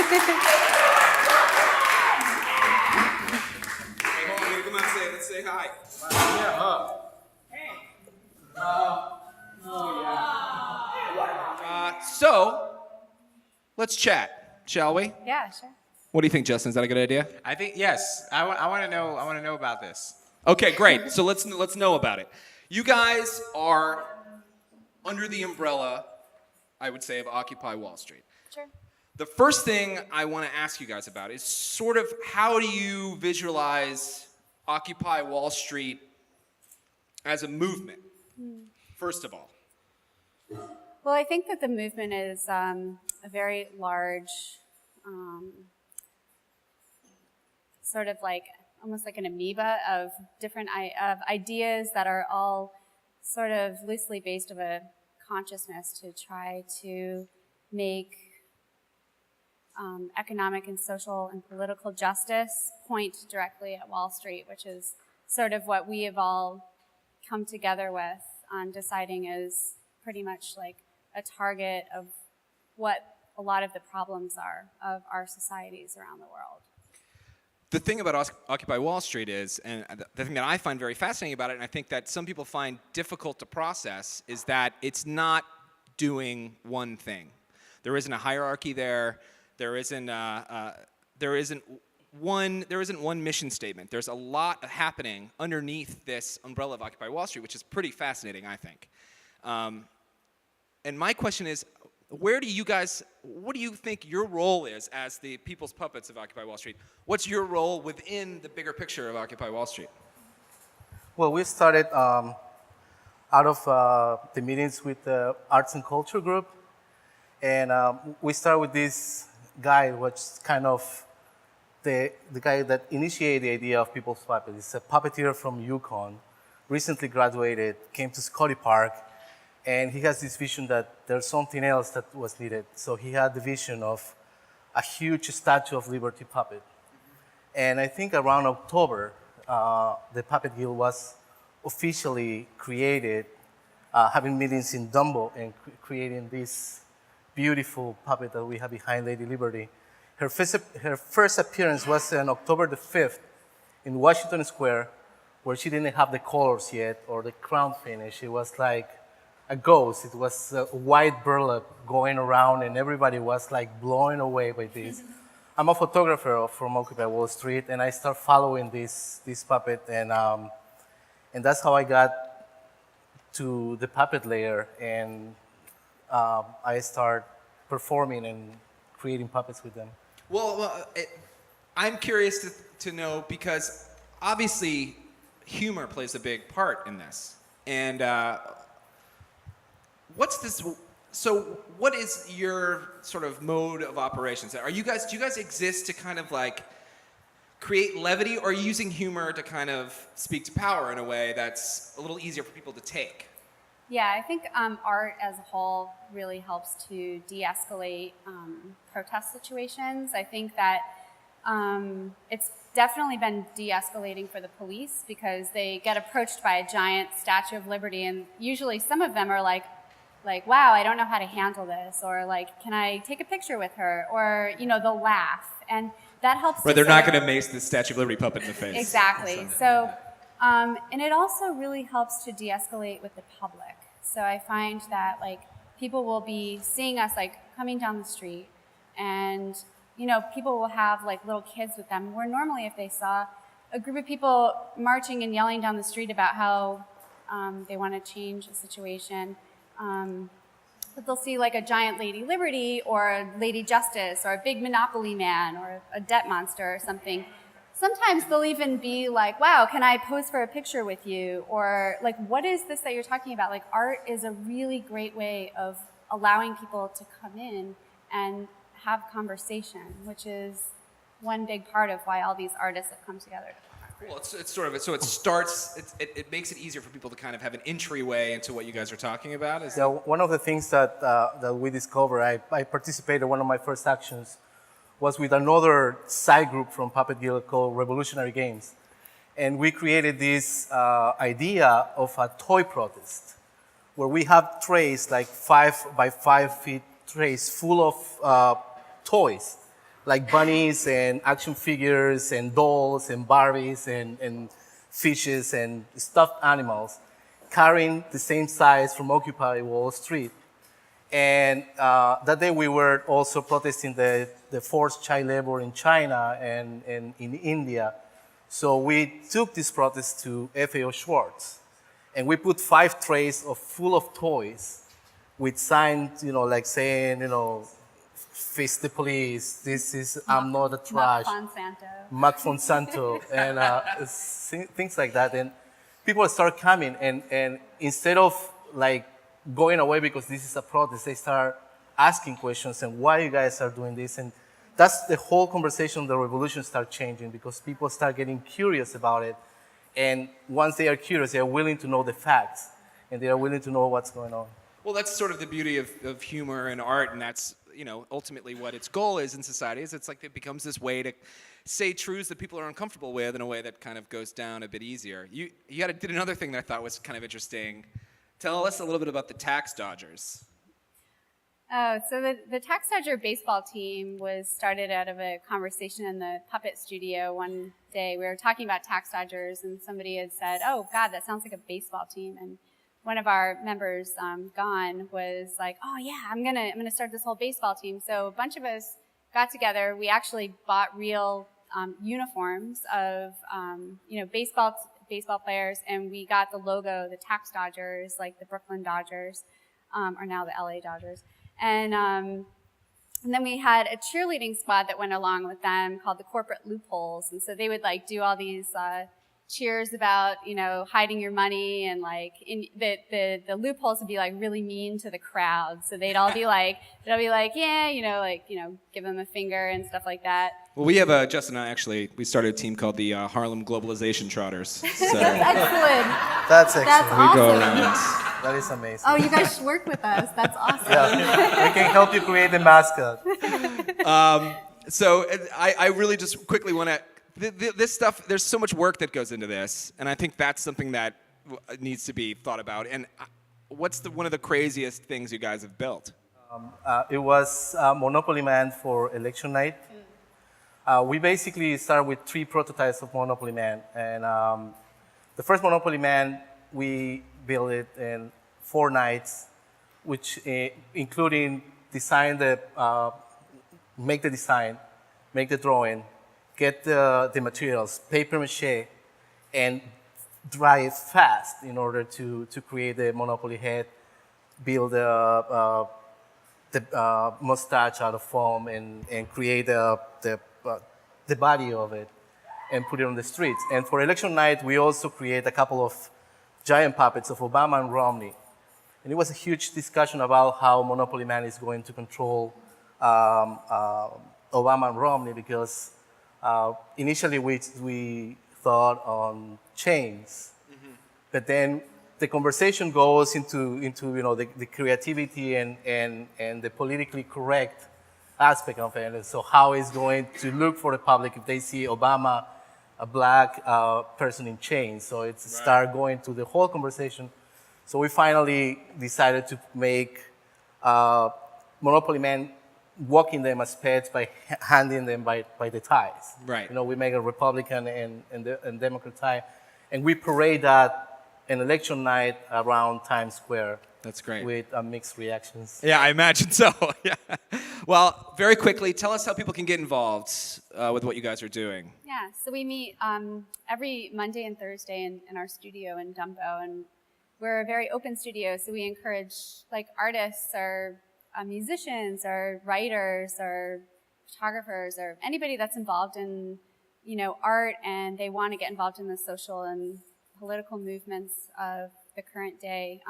Come on, let's say hi. So, let's chat, shall we? Yeah, sure. What do you think, Justin? Is that a good idea? I think yes. I want to know. I want to know about this. Okay, great. So let's know about it. You guys are under the umbrella, I would say, of Occupy Wall Street. Sure. The first thing I want to ask you guys about is sort of how do you visualize Occupy Wall Street as a movement, first of all? Well, I think that the movement is a very large, sort of like, almost like an amoeba of different ideas that are all sort of loosely based of a consciousness to try to make economic and social and political justice point directly at Wall Street, which is sort of what we have all come together with on deciding is pretty much like a target of what a lot of the problems are of our societies around the world. The thing about Occupy Wall Street is, and the thing that I find very fascinating about it, and I think that some people find difficult to process, is that it's not doing one thing. There isn't a hierarchy there. There isn't one mission statement. There's a lot happening underneath this umbrella of Occupy Wall Street, which is pretty fascinating, I think. And my question is, what do you think your role is as the people's puppets of Occupy Wall Street? What's your role within the bigger picture of Occupy Wall Street? Well, we started out of the meetings with the Arts and Culture Group, and we started with this guy, which is kind of the guy that initiated the idea of people's puppet. He's a puppeteer from Yukon, recently graduated, came to Scotty Park, and he has this vision that there's something else that was needed. So he had the vision of a huge Statue of Liberty puppet. And I think around October, the Puppet Guild was officially created, having meetings in Dumbo and creating this beautiful puppet that we have behind Lady Liberty. Her first appearance was on October the 5th in Washington Square, where she didn't have the colors yet or the crown finish. It was like a ghost. It was a white burlap going around, and everybody was like blown away by this. I'm a photographer from Occupy Wall Street, and I start following this puppet, and that's how I got to the puppet layer, and I start performing and creating puppets with them. Well, I'm curious to know, because obviously humor plays a big part in this, and what's this? So, what is your sort of mode of operations? Do you guys exist to kind of like create levity, or are you using humor to kind of speak to power in a way that's a little easier for people to take? Yeah, I think art as a whole really helps to de-escalate protest situations. I think that it's definitely been de-escalating for the police, because they get approached by a giant Statue of Liberty, and usually some of them are like, wow, I don't know how to handle this, or like, can I take a picture with her, or they'll laugh, and that helps. Right, they're not going to mace the Statue of Liberty puppet in the face. Exactly. So, and it also really helps to de-escalate with the public. So I find that like people will be seeing us like coming down the street, and people will have like little kids with them, where normally if they saw a group of people marching and yelling down the street about how they want to change the situation, but they'll see like a giant Lady Liberty or a Lady Justice or a big Monopoly man or a debt monster or something. Sometimes they'll even be like, wow, can I pose for a picture with you? Or like, what is this that you're talking about? Like, art is a really great way of allowing people to come in and have conversation, which is one big part of why all these artists have come together. Well, it's sort of, so it starts, it makes it easier for people to kind of have an entryway into what you guys are talking about. One of the things that we discovered, I participated in one of my first actions, was with another side group from Puppet Guild called Revolutionary Games. And we created this idea of a toy protest, where we have trays, like 5 by 5 feet trays full of toys like bunnies and action figures and dolls and Barbies and fishes and stuffed animals carrying the same size from Occupy Wall Street. And that day we were also protesting the forced child labor in China and in India. So we took this protest to FAO Schwartz, and we put 5 trays full of toys with signs, like saying, "Fist the police. This is I'm not a trash." Mac Monsanto, and things like that. And people start coming, and instead of like going away because this is a protest, they start asking questions and why you guys are doing this. And that's the whole conversation. The revolution start changing because people start getting curious about it. And once they are curious, they are willing to know the facts, and they are willing to know what's going on. Well, that's sort of the beauty of humor and art, and that's ultimately what its goal is in society. Is it's like it becomes this way to say truths that people are uncomfortable with in a way that kind of goes down a bit easier. You did another thing that I thought was kind of interesting. Tell us a little bit about the Taxdodgers. Oh, so the Taxdodger baseball team was started out of a conversation in the puppet studio one day. We were talking about Taxdodgers, and somebody had said, "Oh God, that sounds like a baseball team." And one of our members, Gon, was like, "Oh yeah, I'm gonna start this whole baseball team." So a bunch of us got together. We actually bought real uniforms of baseball players, and we got the logo, the Taxdodgers, like the Brooklyn Dodgers, are now the LA Dodgers. And then we had a cheerleading squad that went along with them called the Corporate Loopholes. And so they would like do all these cheers about, hiding your money, and like the loopholes would be like really mean to the crowd. So they'd all be like, yeah, give them a finger and stuff like that. Well, we have Justin and I actually, we started a team called the Harlem Globalization Trotters. So That's excellent. That's excellent. That's we go awesome. around. That is amazing. Oh, you guys should work with us. That's awesome. Yeah, we can help you create the mascot. So I really just quickly want to, this stuff, there's so much work that goes into this, and I think that's something that needs to be thought about. And what's one of the craziest things you guys have built? It was Monopoly Man for election night. We basically started with 3 prototypes of Monopoly Man. And the first Monopoly Man, we built it in 4 nights, which including make the design, make the drawing, get the materials, paper mache, and dry it fast in order to create the Monopoly head, build the mustache out of foam, and create the body of it, and put it on the streets. And for election night, we also create a couple of giant puppets of Obama and Romney. And it was a huge discussion about how Monopoly Man is going to control Obama and Romney, because initially we thought on chains, but then the conversation goes into the creativity and the politically correct aspect of it. So how it's going to look for the public if they see Obama, a black person in chains. So it's start going to the whole conversation. So we finally decided to make Monopoly Man walking them as pets by handing them by the ties. Right. We make a Republican and Democrat tie, and we parade that an election night around Times Square. That's great. With mixed reactions. Yeah, I imagine so. Yeah. Well, very quickly, tell us how people can get involved with what you guys are doing. Yeah, so we meet every Monday and Thursday in our studio in Dumbo, and we're a very open studio, so we encourage artists or musicians or writers or photographers or anybody that's involved in art, and they want to get involved in the social and political movements of the current day.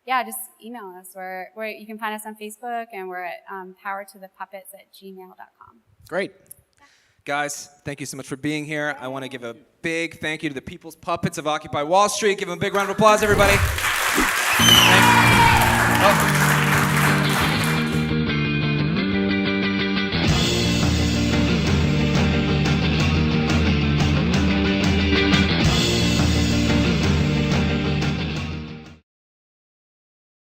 Just email us. You can find us on Facebook, and we're at powertothepuppets@gmail.com. Great. Guys, thank you so much for being here. I want to give a big thank you to the People's Puppets of Occupy Wall Street. Give them a big round of applause, everybody. Thank you.